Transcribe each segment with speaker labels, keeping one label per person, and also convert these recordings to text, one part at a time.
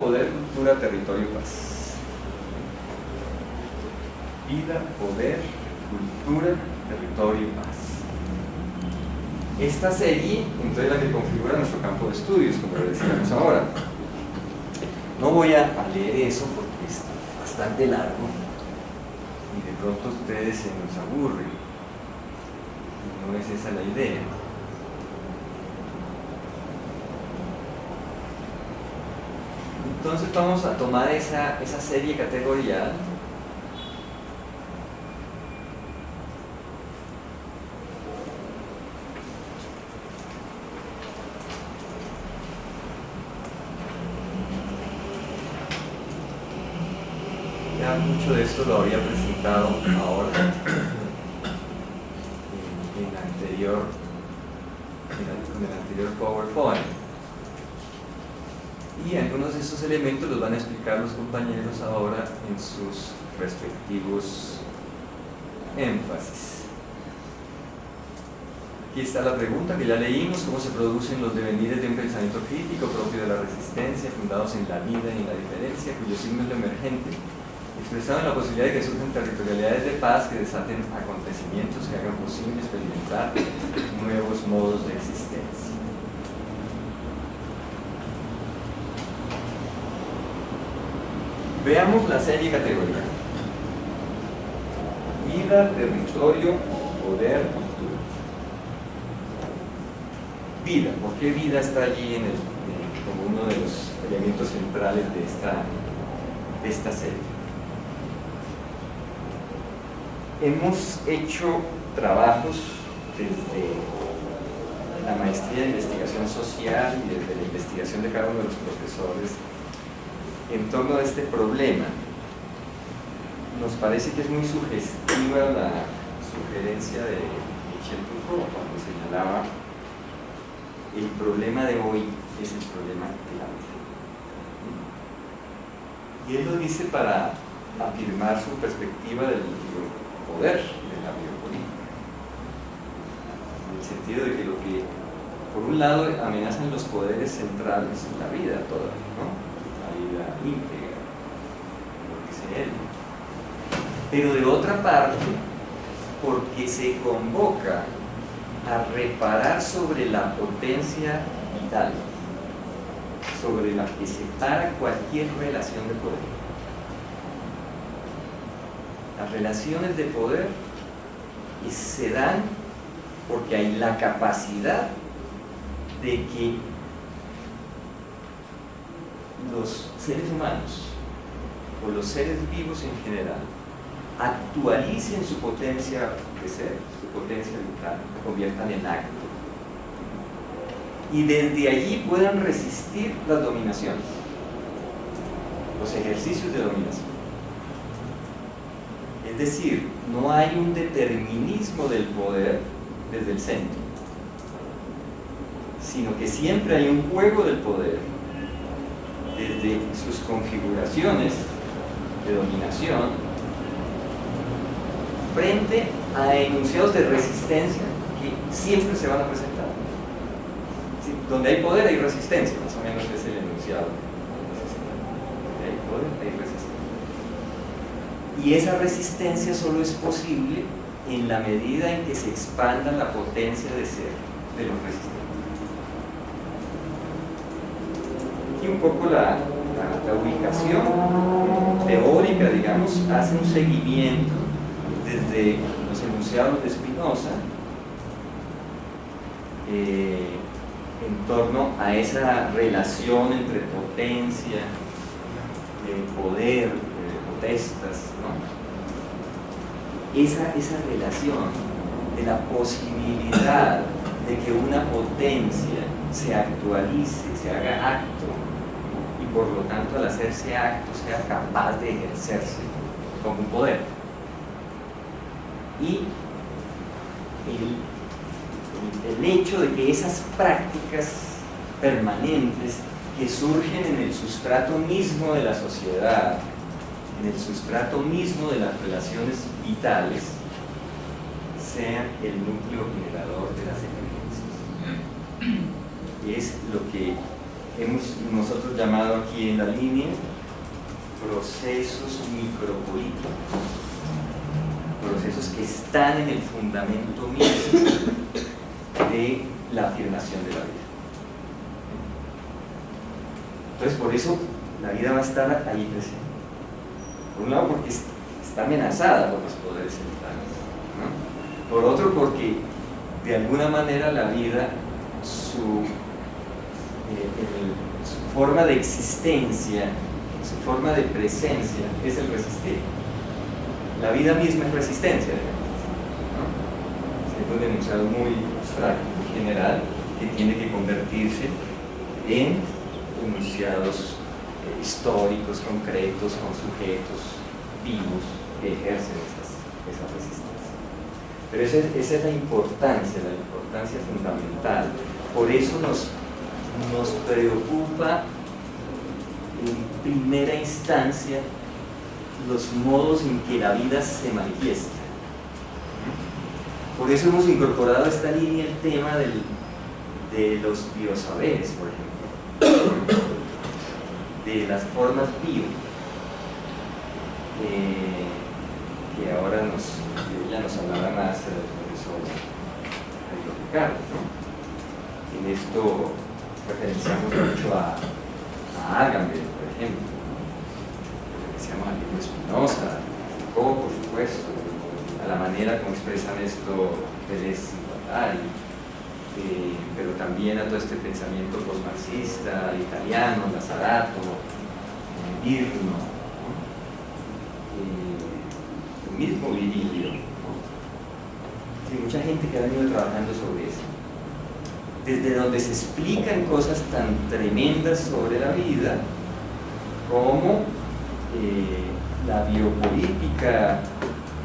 Speaker 1: poder, cultura, territorio, paz. Vida, poder, cultura, territorio, paz. Esta serie, entonces, es la que configura nuestro campo de estudios, como le decíamos ahora. No voy a leer eso porque es bastante largo y de pronto ustedes se nos aburren. No es esa la idea. Entonces vamos a tomar esa serie categorial mucho de esto lo había presentado ahora en el anterior PowerPoint, y algunos de estos elementos los van a explicar los compañeros ahora en sus respectivos énfasis. Aquí está la pregunta que ya leímos: ¿cómo se producen los devenires de un pensamiento crítico propio de la resistencia, fundados en la vida y en la diferencia, cuyo signo es lo emergente, expresado en la posibilidad de que surjan territorialidades de paz que desaten acontecimientos que hagan posible experimentar nuevos modos de existencia? Veamos la serie categorial: vida, territorio, poder, cultura. Vida. ¿Por qué vida está allí como uno de los elementos centrales de esta serie? Hemos hecho trabajos desde la maestría de investigación social y desde la investigación de cada uno de los profesores en torno a este problema. Nos parece que es muy sugestiva la sugerencia de Michel Foucault cuando señalaba: el problema de hoy es el problema de la vida. Y él lo dice para afirmar su perspectiva del poder de la biopolítica, en el sentido de que lo que por un lado amenazan los poderes centrales en la vida toda, ¿no? La vida íntegra, lo que dice él, pero de otra parte porque se convoca a reparar sobre la potencia vital sobre la que separa cualquier relación de poder. Las relaciones de poder se dan porque hay la capacidad de que los seres humanos o los seres vivos en general actualicen su potencia de ser, su potencia vital, la conviertan en acto, y desde allí puedan resistir las dominaciones, los ejercicios de dominación. Es decir, no hay un determinismo del poder desde el centro, sino que siempre hay un juego del poder desde sus configuraciones de dominación frente a enunciados de resistencia que siempre se van a presentar. ¿Sí? Donde hay poder hay resistencia, más o menos es el enunciado. Donde hay poder hay resistencia. Y esa resistencia solo es posible en la medida en que se expanda la potencia de ser de los resistentes. Aquí un poco la ubicación teórica, digamos, hace un seguimiento desde los enunciados de Spinoza en torno a esa relación entre potencia, poder, potestas, ¿no? Esa relación de la posibilidad de que una potencia se actualice, se haga acto, y por lo tanto al hacerse acto sea capaz de ejercerse como un poder. Y el hecho de que esas prácticas permanentes que surgen en el sustrato mismo de la sociedad, en el sustrato mismo de las relaciones vitales, sean el núcleo generador de las emergencias. Y es lo que hemos nosotros llamado aquí en la línea procesos micropolíticos, procesos que están en el fundamento mismo de la afirmación de la vida. Entonces, por eso la vida va a estar ahí presente. Por un lado, porque está amenazada por los poderes centrales, ¿no? Por otro, porque de alguna manera la vida, su forma de existencia, su forma de presencia es el resistir. La vida misma es resistencia, ¿no? Es un enunciado muy abstracto, muy general, que tiene que convertirse en enunciados históricos, concretos, con sujetos vivos que ejercen esa resistencia. Pero esa es la importancia fundamental. Por eso nos preocupa en primera instancia los modos en que la vida se manifiesta. Por eso hemos incorporado a esta línea el tema de los biosaberes, por ejemplo, de las formas bio, que ahora ella nos hablará más del profesor Ricardo, ¿no? En esto referenciamos mucho a Agamben, por ejemplo, referenciamos a Guillermo Spinoza, a Foucault, por supuesto, a la manera como expresan esto Deleuze y Guattari, pero también a todo este pensamiento postmarxista, italiano, Lazzarato, Virno, el mismo Virilio, sí, mucha gente que ha venido trabajando sobre eso, desde donde se explican cosas tan tremendas sobre la vida como la biopolítica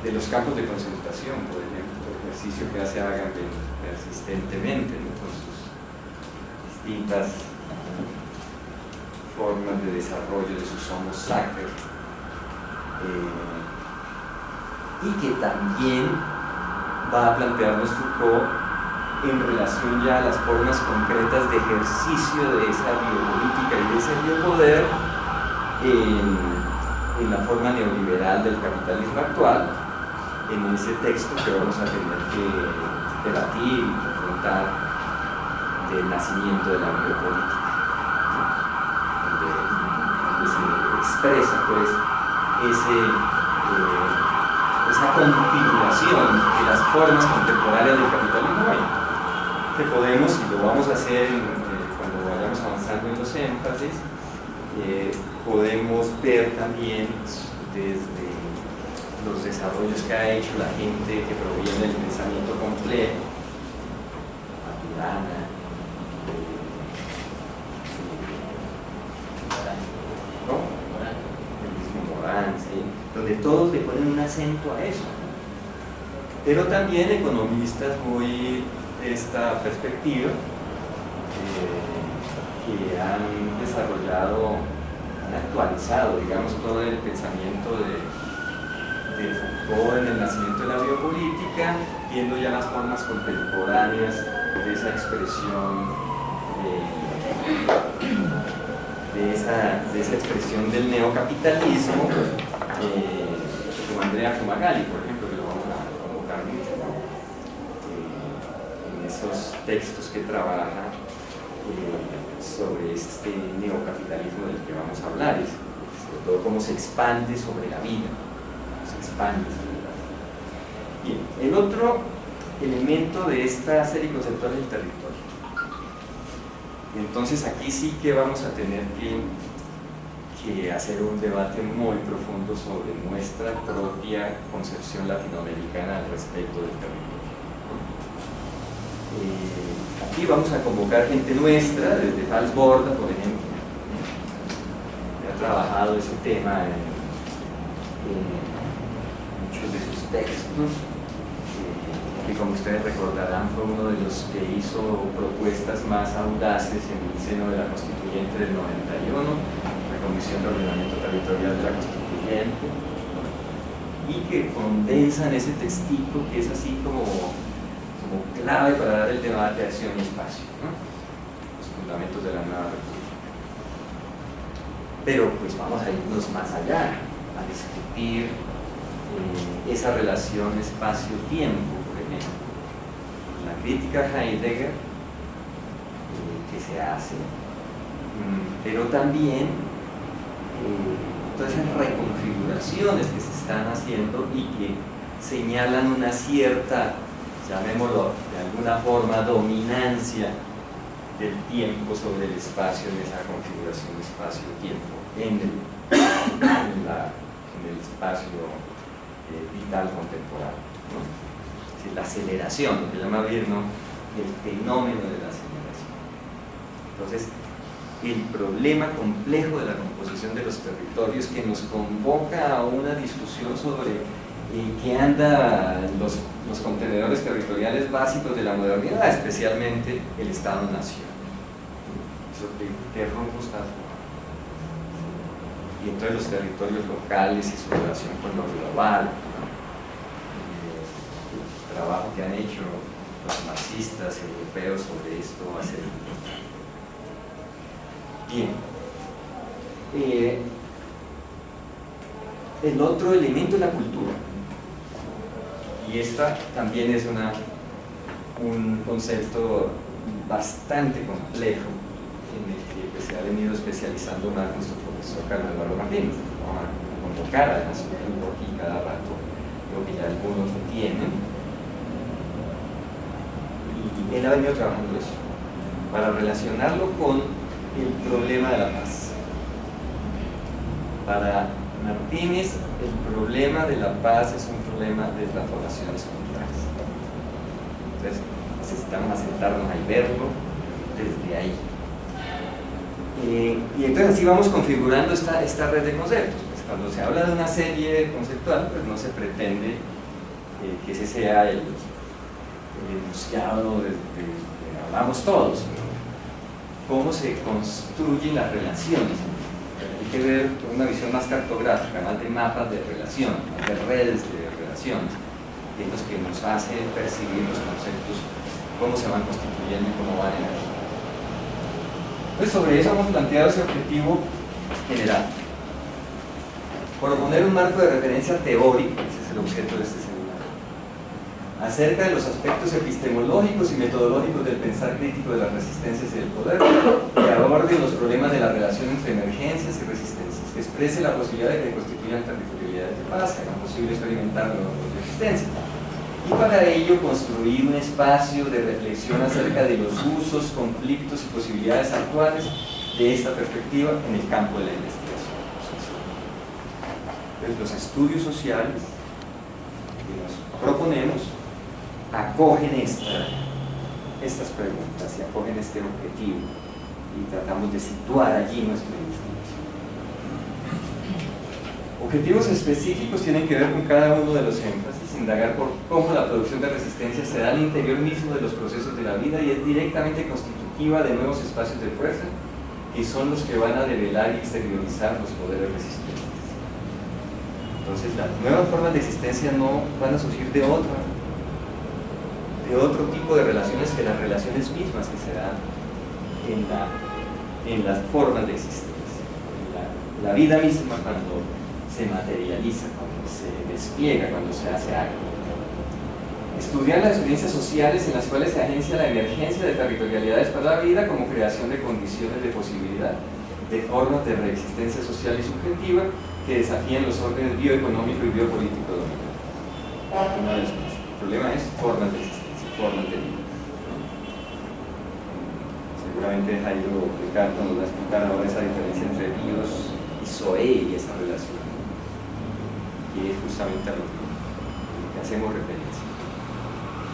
Speaker 1: de los campos de concentración, por ejemplo, el ejercicio que hace Agamben persistentemente, ¿no? Con sus distintas formas de desarrollo de sus homo sacer, y que también va a plantearnos Foucault en relación ya a las formas concretas de ejercicio de esa biopolítica y de ese biopoder en la forma neoliberal del capitalismo actual, en ese texto que vamos a tener que debatir y confrontar del nacimiento de la biopolítica, donde se expresa pues esa configuración de las formas contemporáneas del capitalismo hoy, que podemos, y lo vamos a hacer cuando vayamos avanzando en los énfasis, podemos ver también desde los desarrollos que ha hecho la gente que proviene del pensamiento complejo, Maturana, el mismo Morán, ¿sí? Donde todos le ponen un acento a eso, pero también economistas muy de esta perspectiva que han desarrollado, han actualizado, digamos, todo el pensamiento de Foucault en el nacimiento de la biopolítica, viendo ya las formas contemporáneas de esa expresión de esa expresión del neocapitalismo, como Andrea Fumagalli, por ejemplo, que lo vamos a convocar mucho, ¿no? En esos textos que trabaja sobre este neocapitalismo del que vamos a hablar, y sobre todo cómo se expande sobre la vida. Bien, el otro elemento de esta serie conceptual es el territorio. Entonces aquí sí que vamos a tener que hacer un debate muy profundo sobre nuestra propia concepción latinoamericana al respecto del territorio. Aquí vamos a convocar gente nuestra, desde Fals Borda, por ejemplo, que ha trabajado ese tema en muchos de sus textos, que como ustedes recordarán fue uno de los que hizo propuestas más audaces en el seno de la Constituyente del 91, la Comisión de Ordenamiento Territorial de la Constituyente, y que condensan ese textico que es así como clave para dar el debate a acción y espacio, ¿no? Los fundamentos de la nueva república. Pero pues vamos a irnos más allá, a discutir esa relación espacio-tiempo, por ejemplo. La crítica a Heidegger que se hace, pero también todas esas reconfiguraciones que se están haciendo y que señalan una cierta, llamémoslo de alguna forma, dominancia del tiempo sobre el espacio en esa configuración espacio-tiempo, en el espacio vital contemporáneo, ¿no? Es decir, la aceleración, lo que llama Virno, el fenómeno de la aceleración. Entonces, el problema complejo de la composición de los territorios que nos convoca a una discusión sobre qué anda los contenedores territoriales básicos de la modernidad, especialmente el Estado-Nación. ¿Qué rumbo está tomando? Y entonces los territorios locales y su relación con lo global, ¿no? El trabajo que han hecho los marxistas europeos sobre esto va a ser importante. Bien, el otro elemento es la cultura, y esta también es un concepto bastante complejo en el que pues, se ha venido especializando más nuestro profesor Carlos Eduardo Martínez. Vamos a convocar además un grupo aquí cada rato, creo que ya algunos lo tienen, y él ha venido trabajando eso para relacionarlo con el problema de la paz. Para Martínez, el problema de la paz es un problema de transformaciones culturales. Entonces, necesitamos asentarnos y verlo desde ahí. Y entonces así vamos configurando esta red de conceptos. Pues cuando se habla de una serie conceptual, pues no se pretende que ese sea el enunciado del que hablamos todos. Cómo se construyen las relaciones. Hay que ver una visión más cartográfica, más de mapas de relación, más de redes de relaciones, que es lo que nos hace percibir los conceptos, cómo se van constituyendo y cómo van emergiendo. Entonces, sobre eso hemos planteado ese objetivo general. Proponer un marco de referencia teórico, ese es el objeto de este seminario, acerca de los aspectos epistemológicos y metodológicos del pensar crítico de las resistencias y del poder, que aborde los problemas de la relación entre emergencias y resistencias, que exprese la posibilidad de que constituyan territorialidades de paz, que hagan posible experimentar los resistencias, y para ello construir un espacio de reflexión acerca de los usos, conflictos y posibilidades actuales de esta perspectiva en el campo de la investigación. Entonces, los estudios sociales que nos proponemos acogen estas preguntas y acogen este objetivo y tratamos de situar allí nuestra investigación. Objetivos específicos tienen que ver con cada uno de los énfasis, indagar por cómo la producción de resistencia se da al interior mismo de los procesos de la vida y es directamente constitutiva de nuevos espacios de fuerza que son los que van a develar y exteriorizar los poderes resistentes. Entonces las nuevas formas de existencia no van a surgir de otro tipo de relaciones que las relaciones mismas que se dan en las formas de existencia. La vida misma cuando se materializa, cuando se despliega, cuando se hace algo. Estudiar las experiencias sociales en las cuales se agencia la emergencia de territorialidades para la vida como creación de condiciones de posibilidad, de formas de reexistencia social y subjetiva que desafían los órdenes bioeconómico y biopolítico dominantes. El problema es formas de existencia, formas de vida. Seguramente Jairo Ricardo nos va a explicar ahora esa diferencia entre bios y zoe y esa relación, que es justamente a lo que hacemos referencia.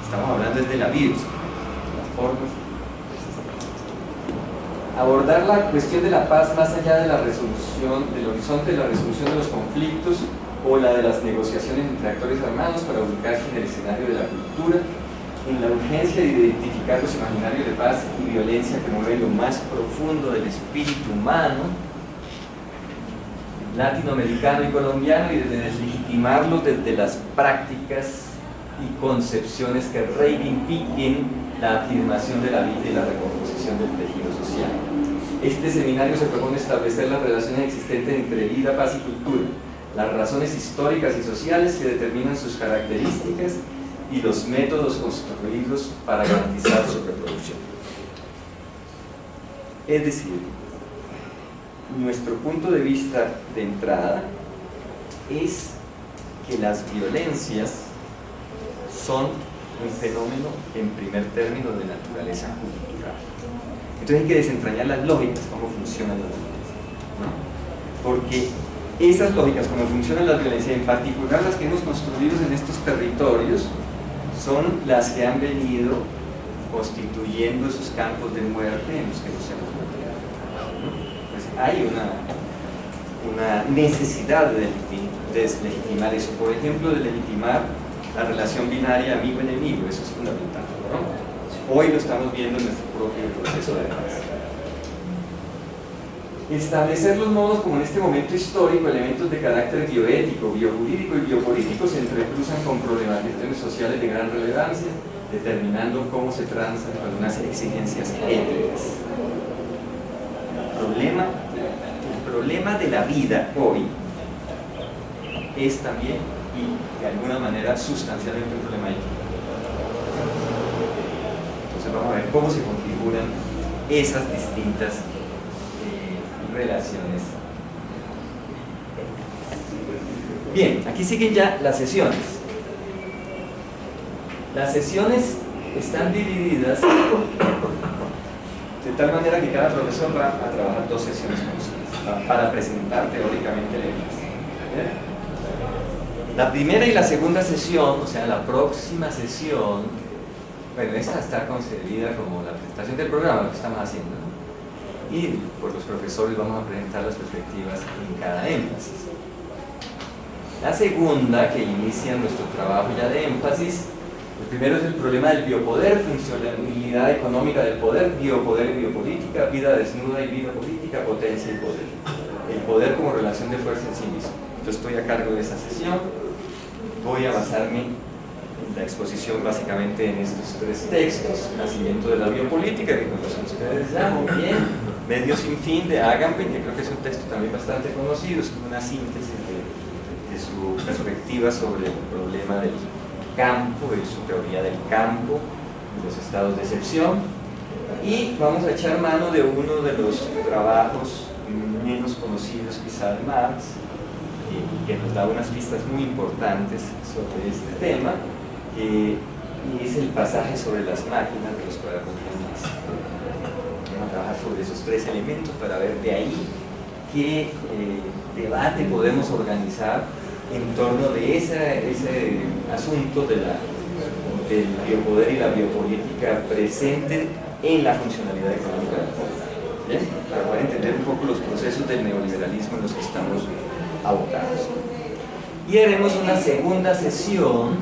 Speaker 1: Estamos hablando desde la bios, las formas. Abordar la cuestión de la paz más allá de la resolución, del horizonte de la resolución de los conflictos o la de las negociaciones entre actores armados para ubicarse en el escenario de la cultura, en la urgencia de identificar los imaginarios de paz y violencia que mueven lo más profundo del espíritu humano latinoamericano y colombiano y de deslegitimarlos desde las prácticas y concepciones que reivindiquen la afirmación de la vida y la recomposición del tejido social. Este seminario se propone establecer las relaciones existentes entre vida, paz y cultura, las razones históricas y sociales que determinan sus características y los métodos construidos para garantizar su reproducción. Es decir, nuestro punto de vista de entrada es que las violencias son un fenómeno en primer término de naturaleza cultural. Entonces hay que desentrañar las lógicas, cómo funcionan las violencias, ¿no? Porque esas lógicas, cómo funcionan las violencias, en particular las que hemos construido en estos territorios, son las que han venido constituyendo esos campos de muerte en los que nos hemos metido, ¿no? Pues hay una necesidad de deslegitimar eso, por ejemplo, de legitimar la relación binaria amigo-enemigo, eso es fundamental, ¿no? Hoy lo estamos viendo en nuestro propio proceso de paz. Establecer los modos como en este momento histórico, elementos de carácter bioético, biojurídico y biopolítico se entrecruzan con problematizaciones sociales de gran relevancia, determinando cómo se transan con unas exigencias éticas. El problema de la vida hoy es también, y de alguna manera sustancialmente, un problema ético. Entonces vamos a ver cómo se configuran esas distintas relaciones. Bien, aquí siguen ya las sesiones. Las sesiones están divididas de tal manera que cada profesor va a trabajar 2 sesiones con ustedes para presentar teóricamente el énfasis. La primera y la segunda sesión, o sea, la próxima sesión, bueno, esta está concebida como la presentación del programa, lo que estamos haciendo, ¿no? Y por los profesores vamos a presentar las perspectivas en cada énfasis. La segunda, que inicia nuestro trabajo ya de énfasis, el primero es el problema del biopoder, funcionalidad económica del poder, biopoder y biopolítica, vida desnuda y vida política, potencia y poder. El poder como relación de fuerza en sí mismo. Yo estoy a cargo de esa sesión, voy a basarme en la exposición básicamente en estos 3 textos: Nacimiento de la biopolítica, que conocen ustedes ya muy bien, Medio sin fin de Agamben, que creo que es un texto también bastante conocido, es como una síntesis de su perspectiva sobre el problema del campo, de su teoría del campo, de los estados de excepción. Y vamos a echar mano de uno de los trabajos menos conocidos quizá de Marx, que nos da unas pistas muy importantes sobre este tema, que es el pasaje sobre las máquinas de los cuadernos de Marx. Vamos a trabajar sobre esos 3 elementos para ver de ahí qué debate podemos organizar en torno de ese asunto del biopoder y la biopolítica presente en la funcionalidad económica del poder. ¿Bien? Para poder entender un poco los procesos del neoliberalismo en los que estamos abocados. Y haremos una segunda sesión,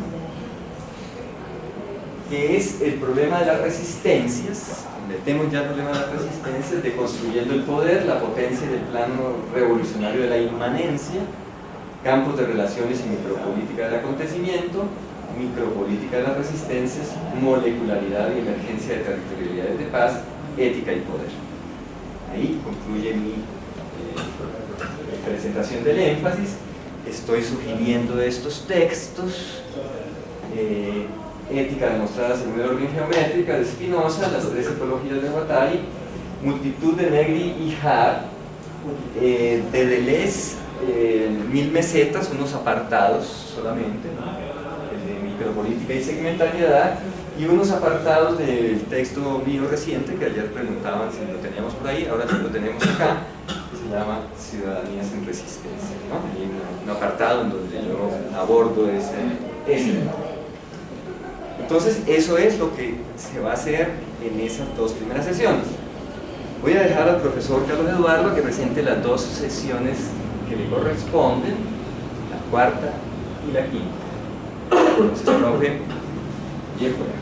Speaker 1: que es el problema de las resistencias. Metemos ya el problema de las resistencias, de construyendo el poder, la potencia del plano revolucionario de la inmanencia, campos de relaciones y micropolítica del acontecimiento, micropolítica de las resistencias, molecularidad y emergencia de territorialidades de paz, ética y poder. Ahí concluye mi presentación del énfasis. Estoy sugiriendo estos textos: Ética demostrada según el orden geométrica de Spinoza, las 3 ecologías de Guattari, Multitud de Negri y Hart, de Deleuze, 1000 mesetas, unos apartados solamente, ¿no? El de micropolítica y segmentariedad, y unos apartados del texto mío reciente, que ayer preguntaban si lo teníamos por ahí, ahora sí lo tenemos acá, que se llama Ciudadanías en Resistencia, ¿no? Hay un apartado en donde yo abordo ese tema. Entonces, eso es lo que se va a hacer en esas 2 primeras sesiones. Voy a dejar al profesor Carlos Eduardo que presente las 2 sesiones que le corresponden, la 4ª y la 5ª. Entonces, profe, bien por ahí.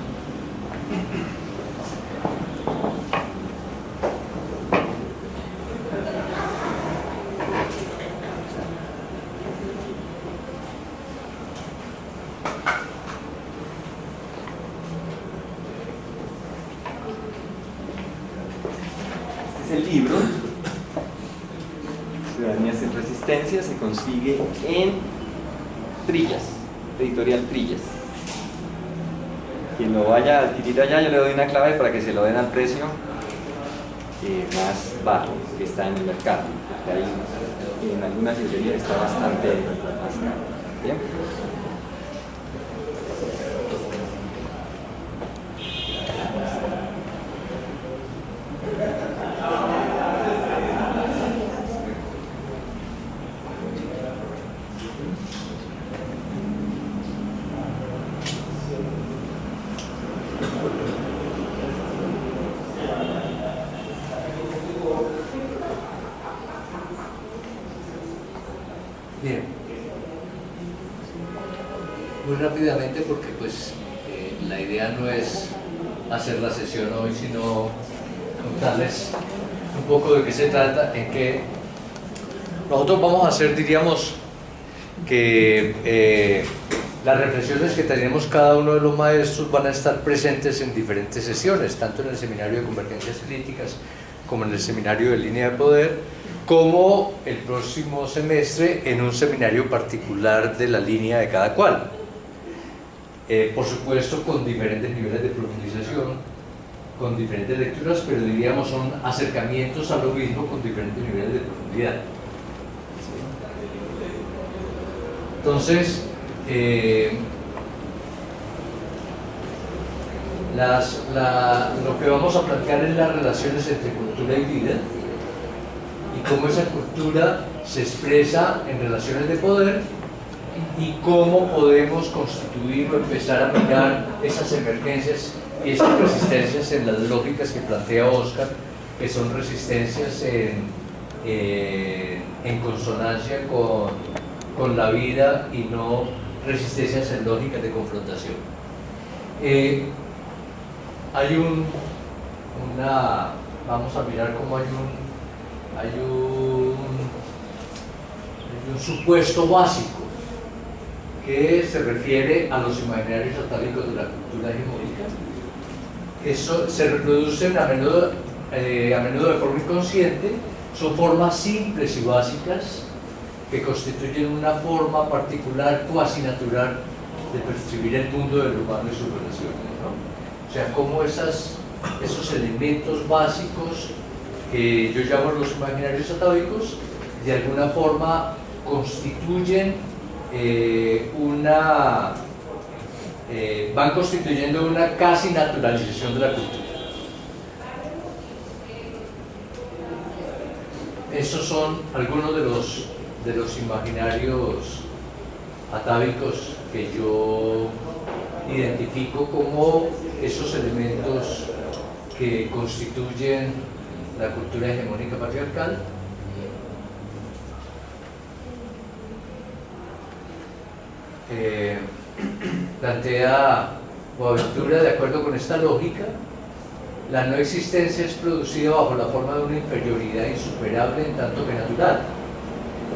Speaker 1: El libro Hortensia se consigue en Trillas, Editorial Trillas. Quien lo vaya a adquirir allá, yo le doy una clave para que se lo den al precio más bajo que está en el mercado. Porque ahí en algunas librerías está bastante más caro. ¿Bien?
Speaker 2: Bien, muy rápidamente porque pues la idea no es hacer la sesión hoy, sino contarles un poco de qué se trata, en que nosotros vamos a hacer, diríamos, que las reflexiones que tenemos cada uno de los maestros van a estar presentes en diferentes sesiones, tanto en el seminario de convergencias críticas como en el seminario de línea de poder, como el próximo semestre en un seminario particular de la línea de cada cual. Por supuesto con diferentes niveles de profundización, con diferentes lecturas, pero diríamos son acercamientos a lo mismo con diferentes niveles de profundidad. Entonces, lo que vamos a plantear es las relaciones entre cultura y vida, y cómo esa cultura se expresa en relaciones de poder y cómo podemos constituir o empezar a mirar esas emergencias y esas resistencias en las lógicas que plantea Oscar, que son resistencias en consonancia con la vida y no resistencias en lógicas de confrontación. Hay vamos a mirar cómo hay un supuesto básico que se refiere a los imaginarios atávicos de la cultura hegemónica. Eso se reproducen a menudo de forma inconsciente, son formas simples y básicas que constituyen una forma particular, cuasi natural, de percibir el mundo del humano y sus relaciones, ¿no? O sea, cómo esos elementos básicos que yo llamo los imaginarios atávicos, de alguna forma constituyen van constituyendo una casi naturalización de la cultura. Esos son algunos de los imaginarios atávicos que yo identifico como esos elementos que constituyen la cultura hegemónica patriarcal. Plantea Boaventura, de acuerdo con esta lógica, la no existencia es producida bajo la forma de una inferioridad insuperable en tanto que natural.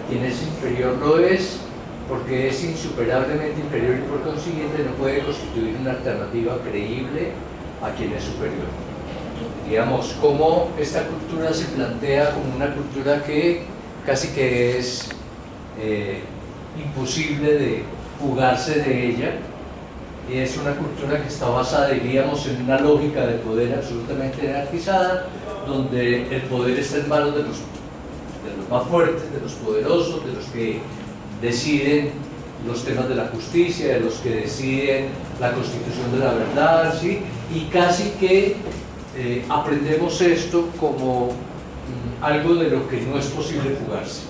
Speaker 2: Quien es inferior lo es porque es insuperablemente inferior y por consiguiente no puede constituir una alternativa creíble a quien es superior. Digamos, cómo esta cultura se plantea como una cultura que casi que es imposible de fugarse de ella, y es una cultura que está basada, diríamos, en una lógica de poder absolutamente jerarquizada, donde el poder está en manos de los más fuertes, de los poderosos, de los que deciden los temas de la justicia, de los que deciden la constitución de la verdad, ¿sí? Y casi que aprendemos esto como algo de lo que no es posible fugarse.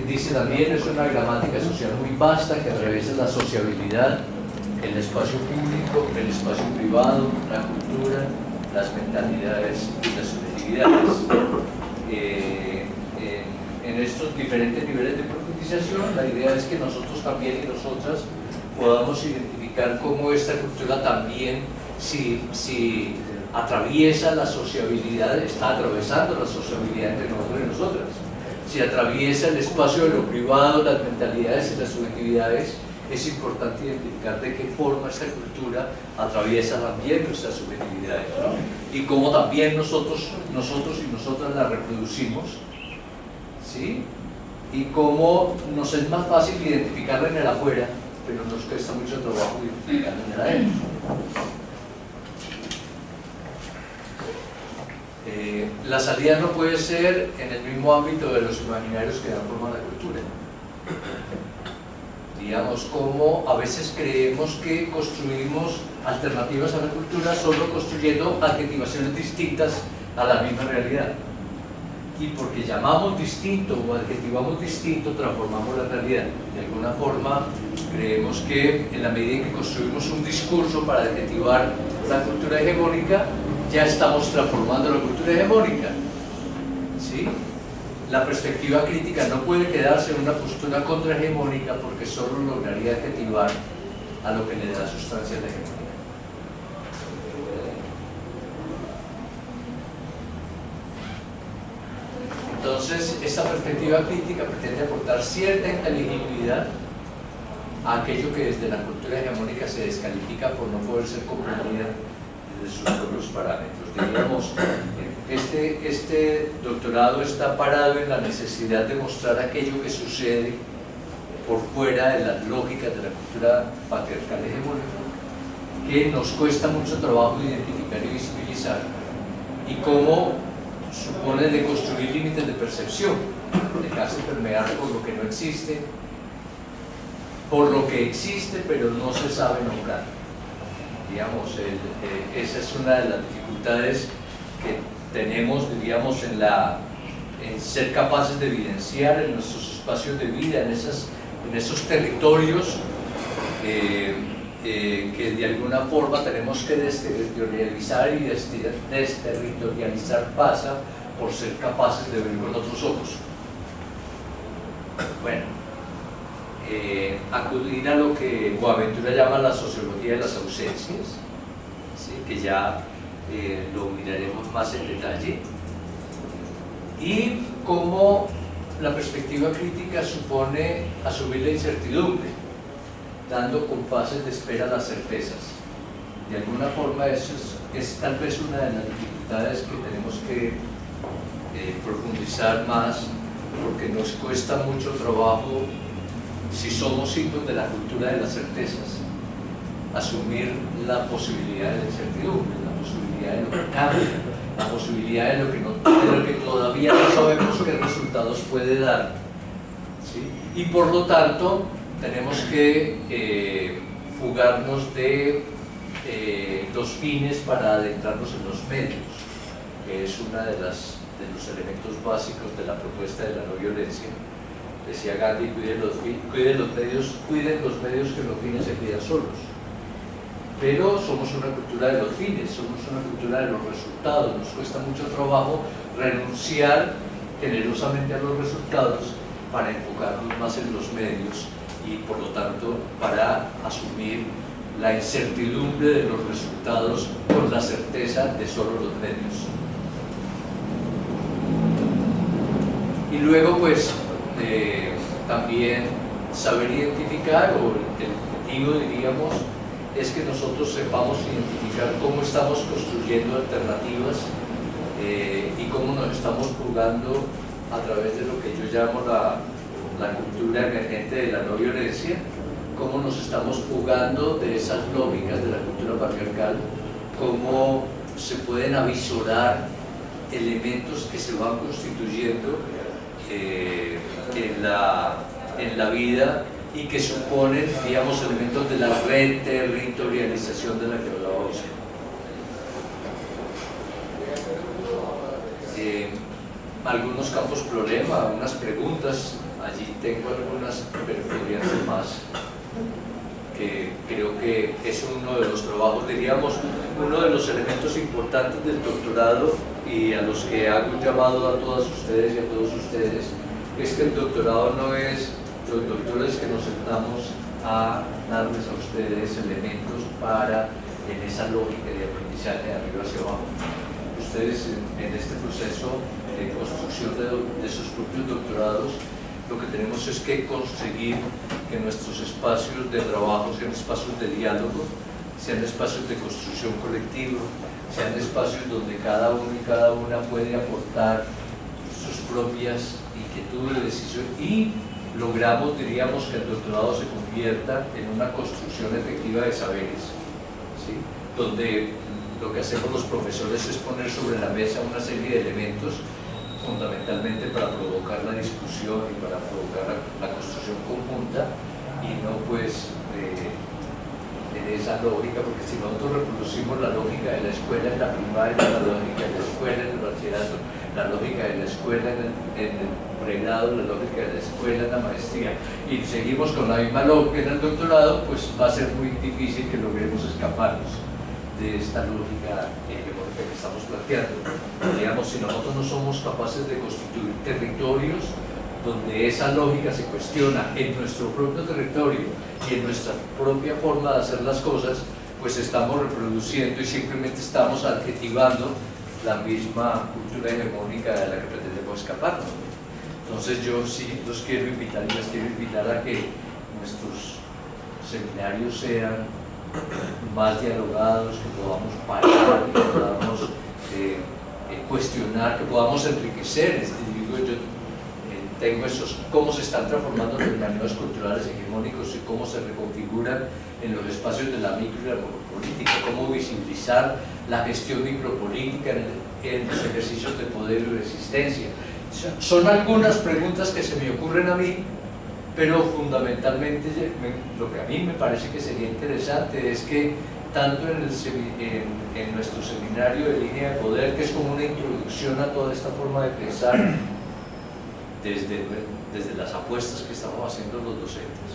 Speaker 2: Dice también, es una gramática social muy vasta que atraviesa la sociabilidad, el espacio público, el espacio privado, la cultura, las mentalidades y las subjetividades. En estos diferentes niveles de profundización, la idea es que nosotros también y nosotras podamos identificar cómo esta cultura también, si atraviesa la sociabilidad, está atravesando la sociabilidad entre nosotros y nosotras. Si atraviesa el espacio de lo privado, las mentalidades y las subjetividades, es importante identificar de qué forma esta cultura atraviesa también nuestras subjetividades, ¿no? Y cómo también nosotros y nosotras la reproducimos, ¿sí? y cómo nos es más fácil identificarla en el afuera, pero nos cuesta mucho trabajo identificarla en el adentro. La salida no puede ser en el mismo ámbito de los imaginarios que dan forma a la cultura. Digamos, como a veces creemos que construimos alternativas a la cultura solo construyendo adjetivaciones distintas a la misma realidad. Y porque llamamos distinto o adjetivamos distinto, transformamos la realidad. De alguna forma, creemos que en la medida en que construimos un discurso para adjetivar la cultura hegemónica, ya estamos transformando la cultura hegemónica. ¿Sí? La perspectiva crítica no puede quedarse en una postura contrahegemónica porque solo lograría adjetivar a lo que le da sustancia a la hegemonía. Entonces, esta perspectiva crítica pretende aportar cierta inteligibilidad a aquello que desde la cultura hegemónica se descalifica por no poder ser comprendida desde sus propios parámetros. Diríamos, este doctorado está parado en la necesidad de mostrar aquello que sucede por fuera de las lógicas de la cultura patriarcal hegemónica, que nos cuesta mucho trabajo identificar y visibilizar, y cómo supone de construir límites de percepción, dejarse permear por lo que no existe, por lo que existe pero no se sabe nombrar. Digamos, esa es una de las dificultades que tenemos, diríamos, en ser capaces de evidenciar en nuestros espacios de vida, en esos territorios que de alguna forma tenemos que desterritorializar, y desterritorializar pasa por ser capaces de ver con otros ojos. Bueno, acudir a lo que Boaventura llama la sociología de las ausencias, ¿sí? Que ya lo miraremos más en detalle, y cómo la perspectiva crítica supone asumir la incertidumbre, dando compases de espera a las certezas. De alguna forma eso es tal vez una de las dificultades que tenemos que profundizar más, porque nos cuesta mucho trabajo, si somos hijos de la cultura de las certezas, asumir la posibilidad de la incertidumbre, la posibilidad de lo que cambia, la posibilidad de lo que todavía no sabemos qué resultados puede dar, ¿sí? Y por lo tanto tenemos que fugarnos de los fines para adentrarnos en los medios, que es uno de los elementos básicos de la propuesta de la no violencia. Decía Gandhi: cuiden los medios que los fines se cuidan solos. Pero somos una cultura de los fines, somos una cultura de los resultados. Nos cuesta mucho trabajo renunciar generosamente a los resultados para enfocarnos más en los medios, y por lo tanto para asumir la incertidumbre de los resultados con la certeza de solo los medios. Y luego pues también saber identificar, o el objetivo, diríamos, es que nosotros sepamos identificar cómo estamos construyendo alternativas y cómo nos estamos jugando a través de lo que yo llamo la cultura emergente de la no violencia, cómo nos estamos jugando de esas lógicas de la cultura patriarcal, cómo se pueden avisorar elementos que se van constituyendo en la vida, y que suponen, digamos, elementos de la reterritorialización de la que hablaba Oscar. Algunos campos problema, algunas preguntas, allí tengo algunas, pero podrían ser más, que creo que es uno de los trabajos, diríamos, uno de los elementos importantes del doctorado, y a los que hago un llamado a todas ustedes y a todos ustedes, es que el doctorado no es los doctores que nos sentamos a darles a ustedes elementos para, en esa lógica de aprendizaje de arriba hacia abajo. Ustedes en este proceso de construcción de sus propios doctorados, lo que tenemos es que conseguir que nuestros espacios de trabajo sean espacios de diálogo, sean espacios de construcción colectiva, sean espacios donde cada uno y cada una puede aportar sus propias inquietud de decisión, y logramos, diríamos, que el doctorado se convierta en una construcción efectiva de saberes, ¿sí? Donde lo que hacemos los profesores es poner sobre la mesa una serie de elementos fundamentalmente para provocar la discusión y para provocar la construcción conjunta, y no pues en esa lógica, porque si nosotros reproducimos la lógica de la escuela en la primaria, la lógica de la escuela en el bachillerato, la lógica de la escuela en el pregrado, la lógica de la escuela en la maestría, y seguimos con la misma lógica en el doctorado, pues va a ser muy difícil que logremos escaparnos de esta lógica hegemónica que estamos planteando. Digamos, si nosotros no somos capaces de constituir territorios donde esa lógica se cuestiona en nuestro propio territorio y en nuestra propia forma de hacer las cosas, pues estamos reproduciendo y simplemente estamos adjetivando la misma cultura hegemónica de la que pretendemos escaparnos. Entonces yo sí los quiero invitar y les quiero invitar a que nuestros seminarios sean más dialogados, que podamos parar, que podamos cuestionar, que podamos enriquecer. Digo, yo tengo esos, cómo se están transformando los manuales culturales hegemónicos y cómo se reconfiguran en los espacios de la micro y la macropolítica, cómo visibilizar la gestión micropolítica en los ejercicios de poder y resistencia. Son algunas preguntas que se me ocurren a mí, pero fundamentalmente lo que a mí me parece que sería interesante es que tanto en nuestro seminario de línea de poder, que es como una introducción a toda esta forma de pensar desde las apuestas que estamos haciendo los docentes,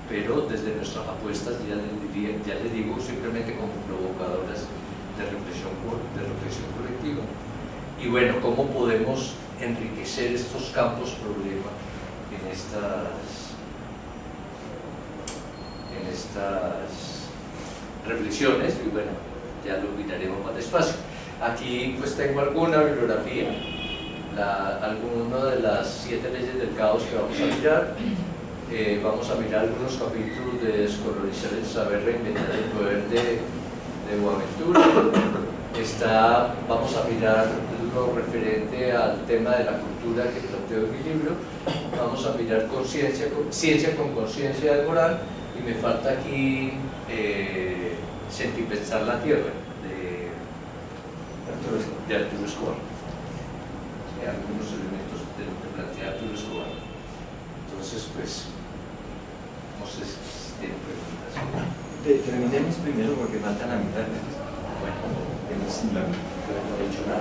Speaker 2: pero desde nuestras apuestas, ya les digo, simplemente como provocadoras de reflexión colectiva. Y bueno, cómo podemos enriquecer estos campos problema en estas reflexiones, y bueno, ya lo miraremos más despacio. Aquí pues tengo alguna bibliografía, alguna de las 7 leyes del caos que vamos a mirar. Vamos a mirar algunos capítulos de Descolonizar el saber, reinventar el poder de Boaventura. Vamos a mirar lo referente al tema de la cultura que planteo en mi libro. Vamos a mirar ciencia con conciencia de Morán, y me falta aquí Sentipensar la Tierra de Arturo Escobar. Algunos elementos de lo que plantea Arturo Escobar. Entonces, pues, no sé si tienen preguntas.
Speaker 1: Terminemos primero porque faltan la mitad.
Speaker 2: Bueno,
Speaker 1: No he dicho nada.